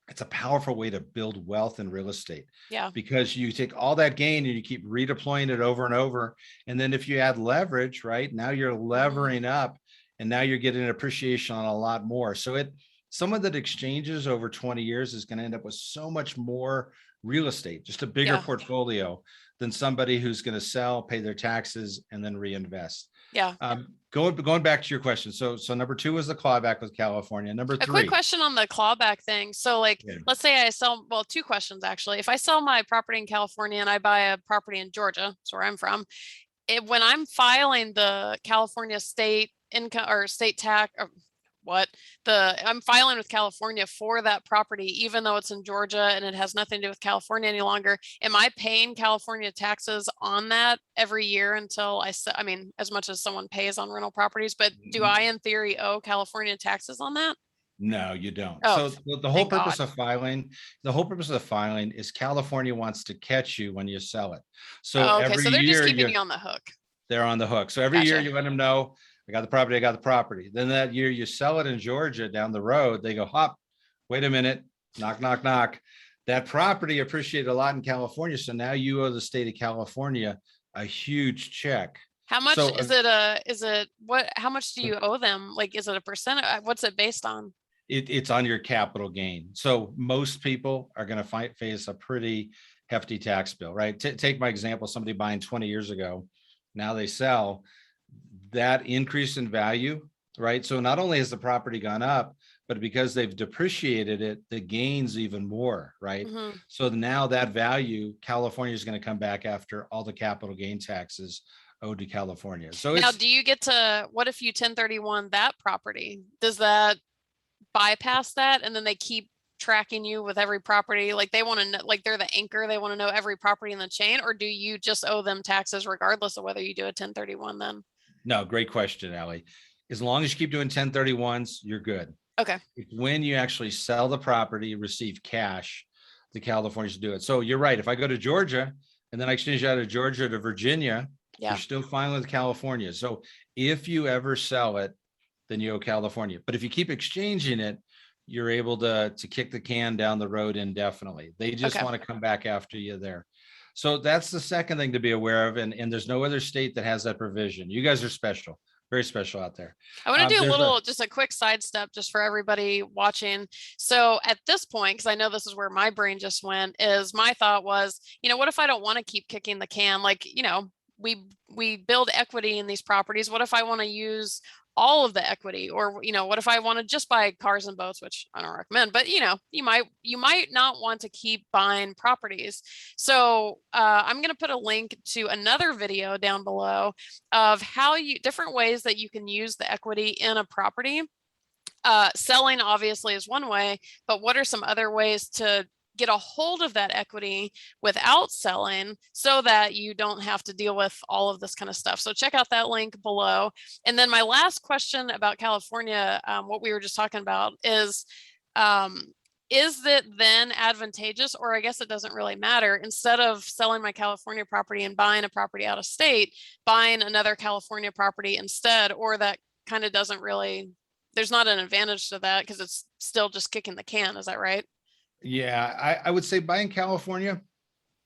it's a powerful way to build wealth in real estate. Yeah. Because you take all that gain and you keep redeploying it over and over. And then if you add leverage, right, now you're levering up and now you're getting appreciation on a lot more. So someone that exchanges over 20 years is going to end up with so much more real estate, just a bigger portfolio than somebody who's going to sell, pay their taxes, and then reinvest. Yeah. Going back to your question. So number two was the clawback with California. Number A three. quick question on the clawback thing. So let's say I sell, well, two questions actually. If I sell my property in California and I buy a property in Georgia, that's where I'm from, when I'm filing the California state income or state tax, or I'm filing with California for that property, even though it's in Georgia and it has nothing to do with California any longer. Am I paying California taxes on that every year until I mean, as much as someone pays on rental properties, but do I in theory owe California taxes on that? No, you don't. Oh, So the whole purpose of filing, is California wants to catch you when you sell it. So okay. every So they're just year keeping you on the hook. they're on the hook. So every year Gotcha. you let them know, I got the property. Then that year you sell it in Georgia down the road, they go, hop, wait a minute, knock, knock, knock. That property appreciated a lot in California. So now you owe the state of California a huge check. How much So, how much do you owe them? Like, is it a percent? What's it based on? it's on your capital gain. So most people are going to face a pretty hefty tax bill, right? Take my example, somebody buying 20 years ago, now they sell, that increase in value, right? So not only has the property gone up, but because they've depreciated it, the gains even more, right? So now that value, California is going to come back after all the capital gain taxes owed to California. So now, do you get to, what if you 1031 that property? Does that bypass that and then they keep tracking you with every property? Like they want to know, like they're the anchor, they want to know every property in the chain, or do you just owe them taxes regardless of whether you do a 1031 then? No, great question, Allie. As long as you keep doing 1031s, you're good. Okay. It's when you actually sell the property, receive cash, the Californians do it. So you're right. If I go to Georgia and then I exchange out of Georgia to Virginia, you're still filing with California. So if you ever sell it, then you owe California. But if you keep exchanging it, you're able to kick the can down the road indefinitely. They just Okay. want to come back after you there. So that's the second thing to be aware of. And there's no other state that has that provision. You guys are special, very special out there. I want to do a There's a, little, just a quick sidestep just for everybody watching. So at this point, because I know this is where my brain just went, is my thought was, what if I don't want to keep kicking the can? Like, we build equity in these properties. What if I want to use all of the equity? Or, what if I want to just buy cars and boats, which I don't recommend, but you might not want to keep buying properties. So I'm going to put a link to another video down below of different ways that you can use the equity in a property. Selling obviously is one way, but what are some other ways to get a hold of that equity without selling so that you don't have to deal with all of this kind of stuff? So check out that link below. And then my last question about California, what we were just talking about is it then advantageous, or I guess it doesn't really matter, instead of selling my California property and buying a property out of state, buying another California property instead? Or that kind of doesn't really, there's not an advantage to that because it's still just kicking the can. Is that right? yeah, I would say buy in California.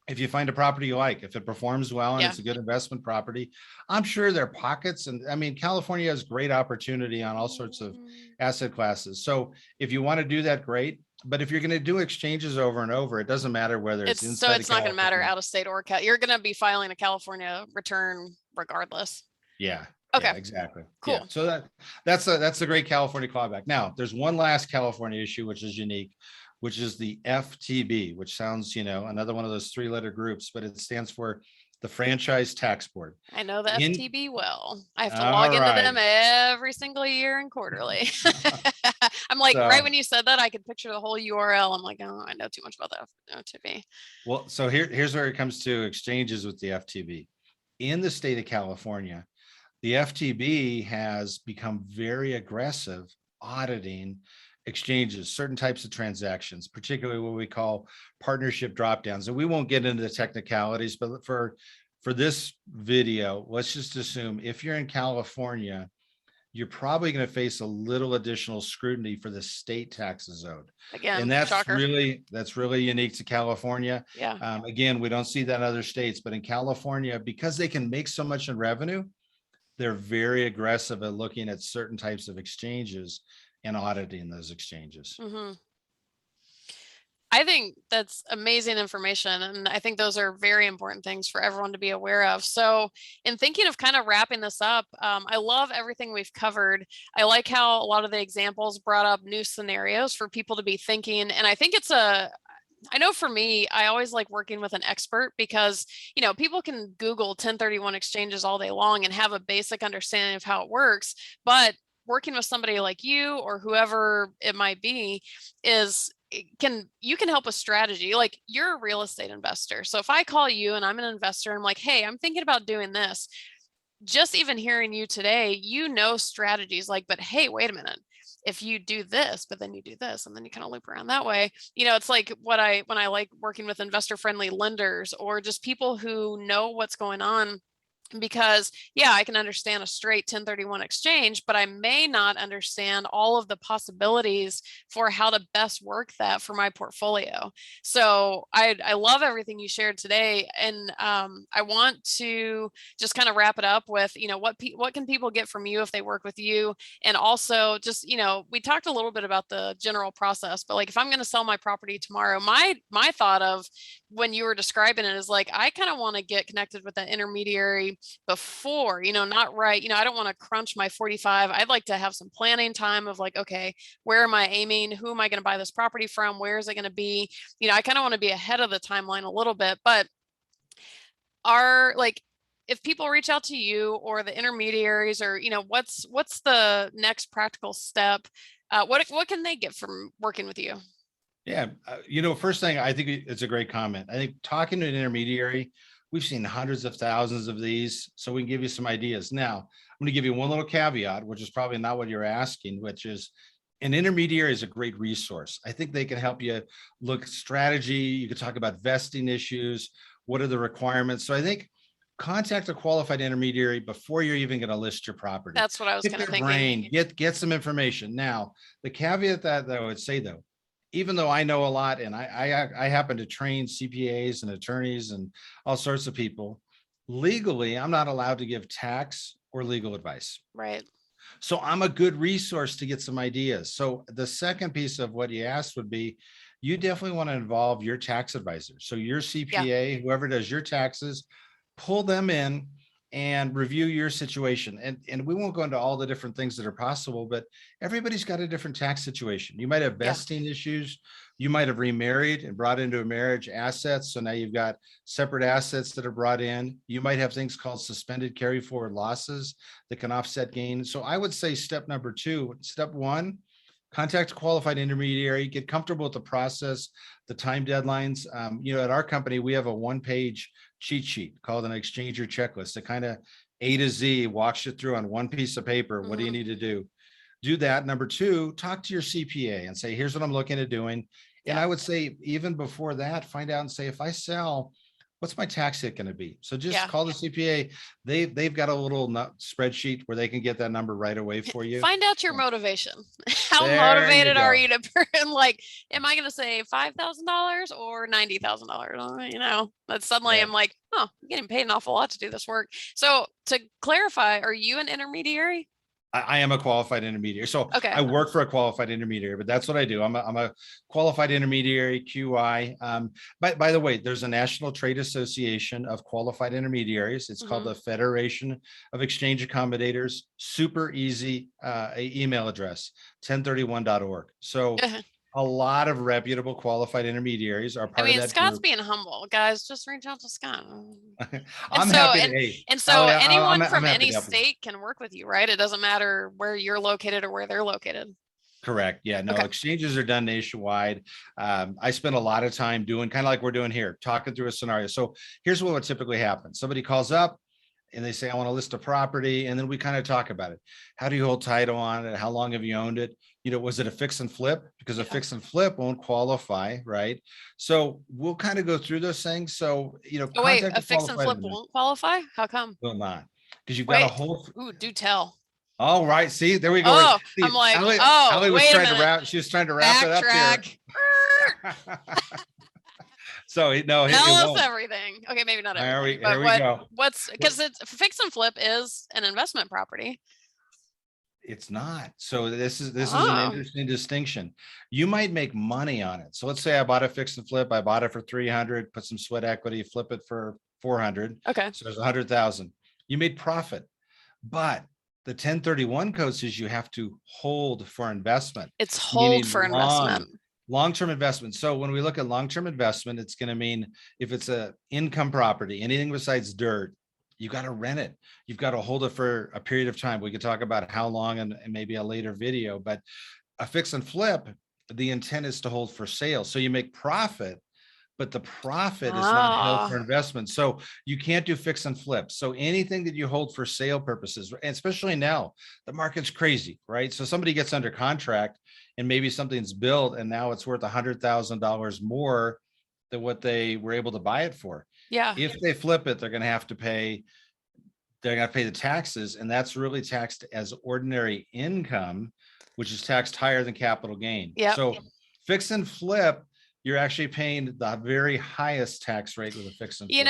If you find a property you like, if it performs well and Yeah. it's a good investment property, I'm sure there are pockets. And I mean, California has great opportunity on all sorts of asset classes. So if you want to do that, great. But if you're going to do exchanges over and over, it doesn't matter whether it's So inside it's of not going to matter California. out of state or you're going to be filing a California return regardless. Yeah. Okay, Yeah, exactly. Yeah. cool. So that's a great California clawback. Now, there's one last California issue which is unique, which is the FTB, which sounds, another one of those three-letter groups, but it stands for the Franchise Tax Board. I know the In FTB well. I have to All log into right. them every single year and quarterly. I'm like, right So, when you said that, I could picture the whole URL. I'm like, oh, I know too much about the FTB. well, so here's where it comes to exchanges with the FTB. In the state of California, the FTB has become very aggressive auditing exchanges, certain types of transactions, particularly what we call partnership dropdowns. And we won't get into the technicalities, but for this video, let's just assume if you're in California, you're probably going to face a little additional scrutiny for the state taxes owed. Again, And that's shocker. really unique to California. Yeah. Again, we don't see that in other states, but in California, because they can make so much in revenue, they're very aggressive at looking at certain types of exchanges and auditing those exchanges. Mm-hmm. I think that's amazing information. And I think those are very important things for everyone to be aware of. So in thinking of kind of wrapping this up, I love everything we've covered. I like how a lot of the examples brought up new scenarios for people to be thinking. And I think I know for me, I always like working with an expert because, people can Google 1031 exchanges all day long and have a basic understanding of how it works. But working with somebody like you or whoever it might be you can help with strategy. Like, you're a real estate investor. So if I call you and I'm an investor, I'm like, hey, I'm thinking about doing this. Just even hearing you today, strategies like, but hey, wait a minute. If you do this, but then you do this, and then you kind of loop around that way, it's like when I like working with investor friendly lenders or just people who know what's going on. Because yeah, I can understand a straight 1031 exchange, but I may not understand all of the possibilities for how to best work that for my portfolio. So I love everything you shared today. And I want to just kind of wrap it up with, what can people get from you if they work with you? And also just, we talked a little bit about the general process, but like, if I'm going to sell my property tomorrow, my thought of when you were describing it is like, I kind of want to get connected with that intermediary before, not right. I don't want to crunch my 45. I'd like to have some planning time of like, okay, where am I aiming? Who am I going to buy this property from? Where is it going to be? I kind of want to be ahead of the timeline a little bit, but if people reach out to you or the intermediaries or, what's the next practical step? What can they get from working with you? Yeah. First thing, I think it's a great comment. I think talking to an intermediary, we've seen hundreds of thousands of these, so we can give you some ideas. Now, I'm going to give you one little caveat, which is probably not what you're asking, which is an intermediary is a great resource. I think they can help you look at strategy. You could talk about vesting issues. What are the requirements? So I think contact a qualified intermediary before you're even going to list your property. That's what I was Pick kind of their thinking. brain, get some information. Now, the caveat that I would say though, even though I know a lot and I happen to train CPAs and attorneys and all sorts of people, legally, I'm not allowed to give tax or legal advice. Right. So I'm a good resource to get some ideas. So the second piece of what you asked would be, you definitely want to involve your tax advisor. So your Yeah. CPA, whoever does your taxes, pull them in and review your situation. And we won't go into all the different things that are possible, but everybody's got a different tax situation. You might have Yeah. vesting issues. You might have remarried and brought into a marriage assets. So now you've got separate assets that are brought in. You might have things called suspended carry forward losses that can offset gains. So I would say step number two, step one, contact a qualified intermediary, get comfortable with the process, the time deadlines. At our company, we have a one-page cheat sheet called an exchanger checklist that kind of A to Z walks you through on one piece of paper. What do you need to do? Do that. Number two, talk to your CPA and say, here's what I'm looking at doing. And I would say, even before that, find out and say, if I sell, what's my tax hit going to be? So just call the CPA. They've got a little spreadsheet where they can get that number right away for you. Find out your motivation. How motivated are you to like, am I going to say $5,000 or $90,000? That's suddenly I'm like, oh, I'm getting paid an awful lot to do this work. So to clarify, are you an intermediary? I am a qualified intermediary. So I work for a qualified intermediary, but that's what I do. I'm a qualified intermediary, QI. By the way, there's a National Trade Association of Qualified Intermediaries. It's called the Federation of Exchange Accommodators. Super easy email address, 1031.org. So a lot of reputable qualified intermediaries are part of that. Scott's group. being humble, guys. Just reach out to Scott. I'm happy to. And so anyone from any state can work with you, right? It doesn't matter where you're located or where they're located. Correct. Yeah, no, exchanges are done nationwide. I spend a lot of time doing kind of like we're doing here, talking through a scenario. So here's what would typically happen. Somebody calls up and they say, I want to list a property. And then we kind of talk about it. How do you hold title on it? How long have you owned it? Was it a fix and flip? Because a fix and flip won't qualify, right? So we'll kind of go through those things. So, wait, a fix and flip won't qualify? How come? Will not. Because you've got a whole. Ooh, do tell. All right. See, there we go. Oh, see, I'm like, Allie was trying to wrap. She was trying to wrap it up here. So no, tell us everything. Okay, maybe not everything. Here we go. Because it's fix and flip is an investment property. It's not. So this is an interesting distinction. You might make money on it. So let's say I bought a fix and flip. I bought it for 300, put some sweat equity, flip it for 400. Okay. So there's 100,000. You made profit, but the 1031 code says you have to hold for investment. It's hold for investment. Long-term investment. So when we look at long-term investment, it's going to mean if it's a income property, anything besides dirt, you got to rent it. You've got to hold it for a period of time. We could talk about how long and maybe a later video, but a fix and flip, the intent is to hold for sale. So you make profit, but the profit is not held for investment. So you can't do fix and flip. So anything that you hold for sale purposes, and especially now, the market's crazy, right? So somebody gets under contract and maybe something's built and now it's worth $100,000 more than what they were able to buy it for. Yeah. If they flip it, they're going to pay the taxes, and that's really taxed as ordinary income, which is taxed higher than capital gain. Yeah. So fix and flip, you're actually paying the very highest tax rate with a fix and flip.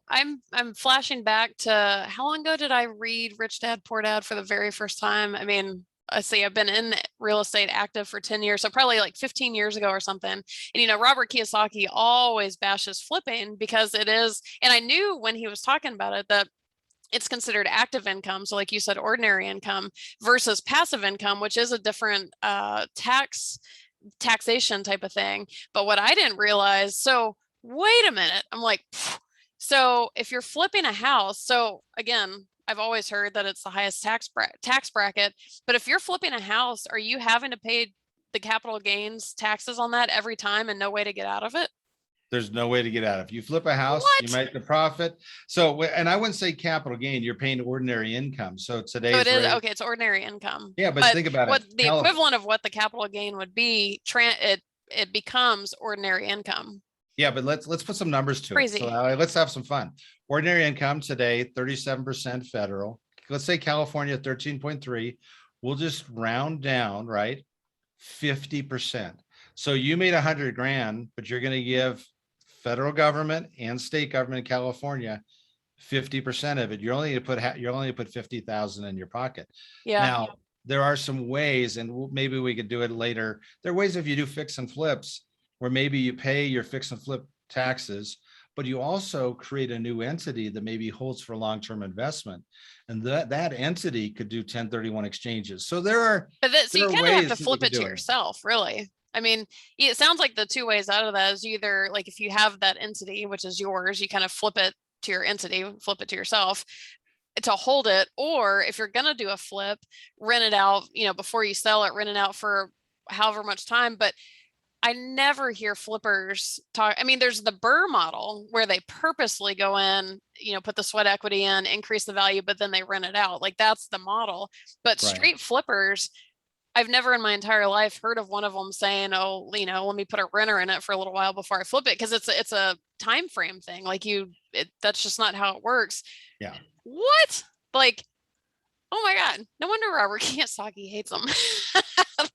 I'm flashing back to how long ago did I read Rich Dad Poor Dad for the very first time? I've been in real estate active for 10 years, so probably like 15 years ago or something. And, Robert Kiyosaki always bashes flipping because it is, and I knew when he was talking about it, that it's considered active income. So like you said, ordinary income versus passive income, which is a different taxation type of thing. But what I didn't realize, so wait a minute, I'm like, so if you're flipping a house, so again, I've always heard that it's the highest tax bracket, but if you're flipping a house, are you having to pay the capital gains taxes on that every time and no way to get out of it? There's no way to get out of it. You flip a house, you make the profit. So, and I wouldn't say capital gain, you're paying ordinary income. So today's it is, okay, it's ordinary income. Yeah, but think about it. The equivalent of what the capital gain would be, it becomes ordinary income. Yeah, but let's put some numbers to it. So Crazy. let's have some fun. Ordinary income today, 37% federal. Let's say California 13.3. We'll just round down, right? 50%. So you made 100 grand, but you're going to give federal government and state government in California 50% of it. You're only to put 50,000 in your pocket. Yeah. Now, there are some ways, and maybe we could do it later. There are ways if you do fix and flips where maybe you pay your fix and flip taxes, but you also create a new entity that maybe holds for long-term investment. And that entity could do 1031 exchanges. So So there you are kind of have ways to that we flip could it to do it. yourself, really. I mean, it sounds like the two ways out of that is either like if you have that entity, which is yours, you kind of flip it to your entity, flip it to yourself to hold it. Or if you're going to do a flip, rent it out, before you sell it, rent it out for however much time. But I never hear flippers talk. I mean, there's the Burr model where they purposely go in, put the sweat equity in, increase the value, but then they rent it out. Like that's the model. But Right. straight flippers, I've never in my entire life heard of one of them saying, "Oh, let me put a renter in it for a little while before I flip it," because it's a time frame thing. Like that's just not how it works. Yeah. What? Like, oh my God! No wonder Robert Kiyosaki hates them.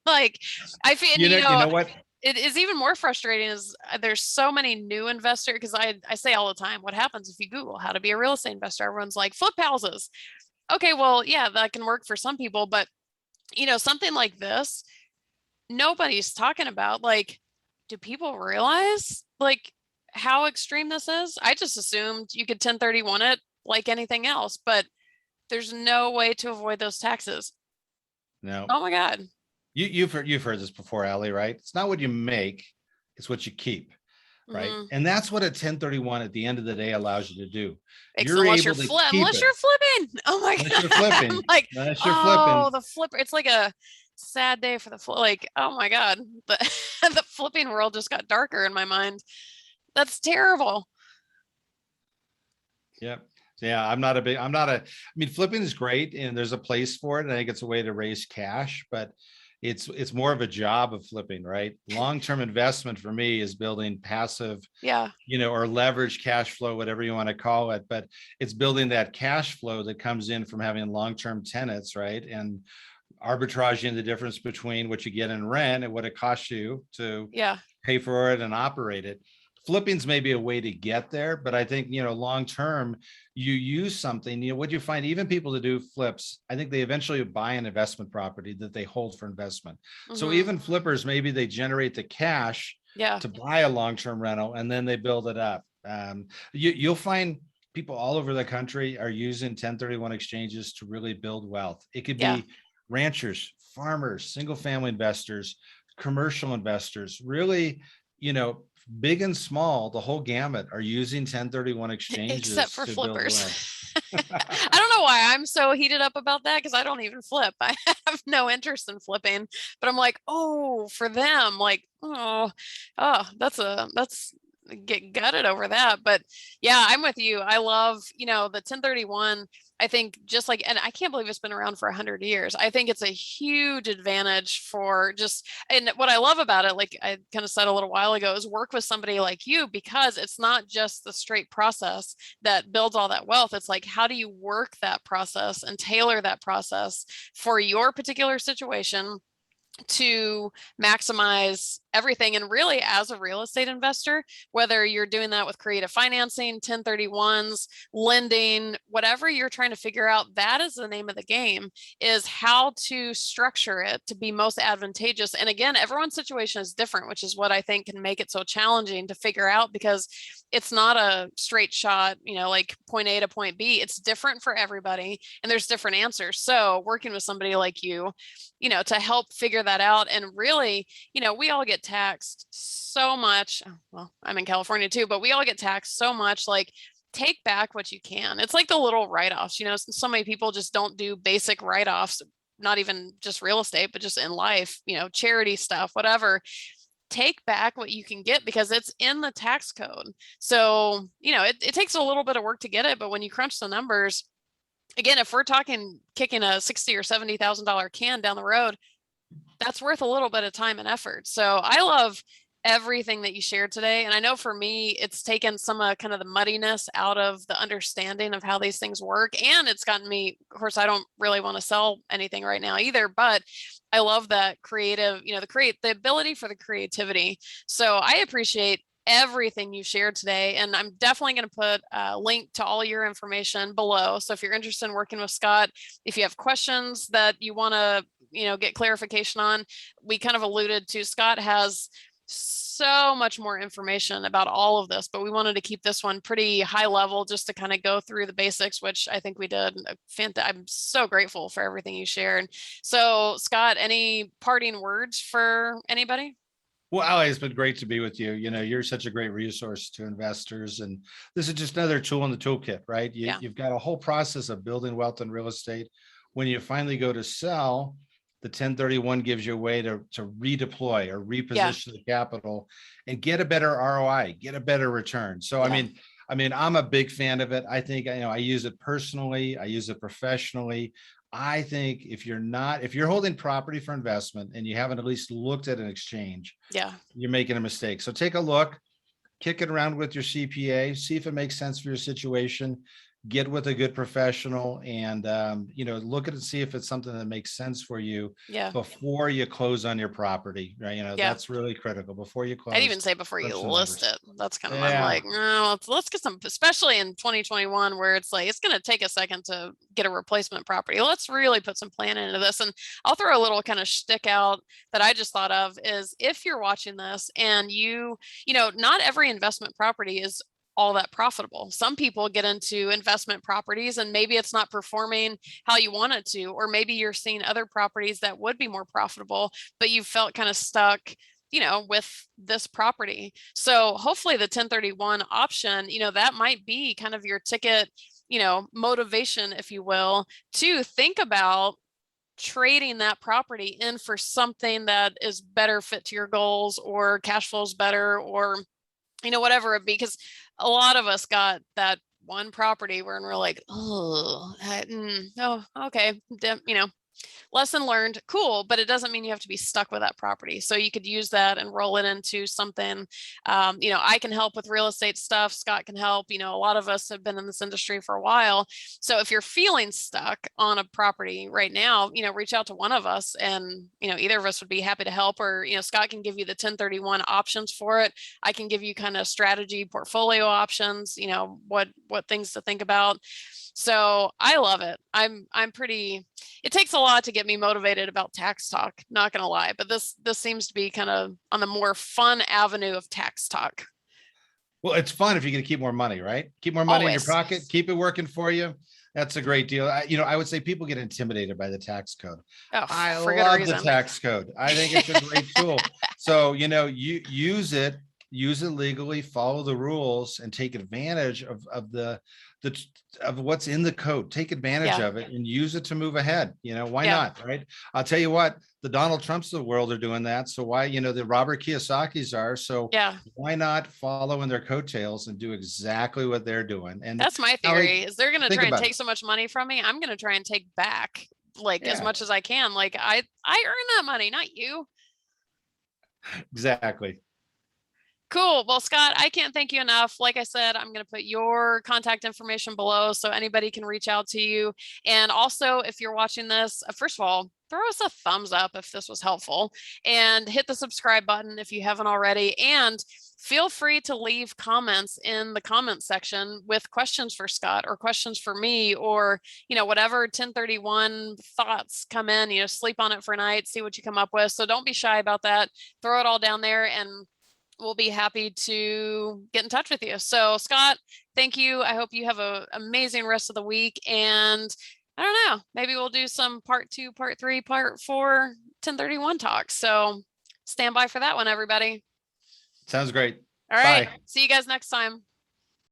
Like, I feel, and You know what? it is even more frustrating is there's so many new investors because I say all the time, what happens if you Google how to be a real estate investor? Everyone's like, flip houses. Okay, well, yeah, that can work for some people, but something like this, nobody's talking about. Like, do people realize like how extreme this is? I just assumed you could 1031 it like anything else, but there's no way to avoid those taxes. No. Oh my God. You've heard this before, Allie, right? It's not what you make, it's what you keep, right? Mm-hmm. And that's what a 1031 at the end of the day allows you to do. You're Unless able to keep unless it you're flipping. Oh my unless you're God. flipping. Like, Unless you're oh, flipping. the flipper. It's like a sad day for the flip. Like, oh my God. The the flipping world just got darker in my mind. That's terrible. Yep. Yeah, I mean, flipping is great and there's a place for it. And I think it's a way to raise cash, but it's more of a job of flipping, right? Long-term investment for me is building passive, Yeah. or leverage cash flow, whatever you want to call it. But it's building that cash flow that comes in from having long-term tenants, right? And arbitraging the difference between what you get in rent and what it costs you to Yeah. pay for it and operate it. Flipping's maybe a way to get there, but I think, long term, you use something, what you find, even people that do flips, I think they eventually buy an investment property that they hold for investment. So Mm-hmm. even flippers, maybe they generate the cash Yeah. to buy a long-term rental and then they build it up. You'll find people all over the country are using 1031 exchanges to really build wealth. It could Yeah. be ranchers, farmers, single family investors, commercial investors, really, big and small, the whole gamut are using 1031 Except exchanges for to build flippers. wealth. I don't know why I'm so heated up about that because I don't even flip. I have no interest in flipping, but I'm like, oh, for them, like, that's get gutted over that. But yeah, I'm with you. I love, the 1031. I think just like, and I can't believe it's been around for 100 years. I think it's a huge advantage for just, and what I love about it, like I kind of said a little while ago, is work with somebody like you because it's not just the straight process that builds all that wealth. It's like, how do you work that process and tailor that process for your particular situation to maximize everything? And really, as a real estate investor, whether you're doing that with creative financing, 1031s, lending, whatever you're trying to figure out, that is the name of the game, is how to structure it to be most advantageous. And again, everyone's situation is different, which is what I think can make it so challenging to figure out, because it's not a straight shot, like point A to point B. It's different for everybody and there's different answers. So working with somebody like you, to help figure that out. And really, we all get taxed so much. Well, I'm in California too, but we all get taxed so much. Like, take back what you can. It's like the little write-offs, so many people just don't do basic write-offs, not even just real estate, but just in life, charity stuff, whatever. Take back what you can get because it's in the tax code. So, it takes a little bit of work to get it, but when you crunch the numbers, again, if we're talking kicking a $60,000 or $70,000 can down the road, that's worth a little bit of time and effort. So I love everything that you shared today. And I know for me, it's taken some kind of the muddiness out of the understanding of how these things work. And it's gotten me, of course, I don't really want to sell anything right now either, but I love that creative, the ability for the creativity. So I appreciate everything you shared today. And I'm definitely going to put a link to all your information below. So if you're interested in working with Scott, if you have questions that you want to, get clarification on, we kind of alluded to, Scott has so much more information about all of this, but we wanted to keep this one pretty high level just to kind of go through the basics, which I think we did. I'm so grateful for everything you shared. So Scott, any parting words for anybody? Well, Ali, it's been great to be with you. You're such a great resource to investors, and this is just another tool in the toolkit, right? Yeah. You've got a whole process of building wealth in real estate. When you finally go to sell, the 1031 gives you a way to redeploy or reposition the capital and get a better ROI, get a better return. So, I'm a big fan of it. I think, I use it personally. I use it professionally. I think if you're holding property for investment and you haven't at least looked at an exchange, you're making a mistake. So take a look, kick it around with your CPA, see if it makes sense for your situation, get with a good professional, and look at it, see if it's something that makes sense for you before you close on your property, right? That's really critical before you close. I'd even say before you list it. That's kind of, I'm like, no, let's get some, especially in 2021, where it's like, it's going to take a second to get a replacement property. Let's really put some planning into this. And I'll throw a little kind of shtick out that I just thought of is, if you're watching this and not every investment property is all that profitable. Some people get into investment properties and maybe it's not performing how you want it to, or maybe you're seeing other properties that would be more profitable, but you felt kind of stuck, with this property. So hopefully the 1031 option, that might be kind of your ticket, motivation, if you will, to think about trading that property in for something that is better fit to your goals, or cash flows better, or whatever it be. Because a lot of us got that one property where we're like, oh, okay, lesson learned, cool, but it doesn't mean you have to be stuck with that property. So you could use that and roll it into something. I can help with real estate stuff. Scott can help. A lot of us have been in this industry for a while. So if you're feeling stuck on a property right now, reach out to one of us, and either of us would be happy to help. Or Scott can give you the 1031 options for it. I can give you kind of strategy portfolio options. What things to think about. So I love it. It takes a lot to get me motivated about tax talk, not going to lie, but this seems to be kind of on the more fun avenue of tax talk. Well, it's fun if you're going to keep more money, right? Keep more money in your pocket, keep it working for you. That's a great deal. I would say people get intimidated by the tax code. I love the tax code. I think it's a great tool. So, you use it legally, follow the rules, and take advantage of what's in the code. Take advantage of it and use it to move ahead. Why not? Right. I'll tell you what, the Donald Trumps of the world are doing that. So why, the Robert Kiyosaki's are. So why not follow in their coattails and do exactly what they're doing? And that's my theory, is they're going to try and take so much money from me. I'm going to try and take back as much as I can. Like I earn that money, not you. Exactly. Cool. Well, Scott, I can't thank you enough. Like I said, I'm going to put your contact information below so anybody can reach out to you. And also, if you're watching this, first of all, throw us a thumbs up if this was helpful, and hit the subscribe button if you haven't already. And feel free to leave comments in the comment section with questions for Scott or questions for me, or, whatever 1031 thoughts come in, sleep on it for a night, see what you come up with. So don't be shy about that. Throw it all down there and we'll be happy to get in touch with you. So Scott, thank you. I hope you have an amazing rest of the week. And I don't know, maybe we'll do some part 2, part 3, part 4, 1031 talks. So stand by for that one, everybody. Sounds great. All right. Bye. See you guys next time.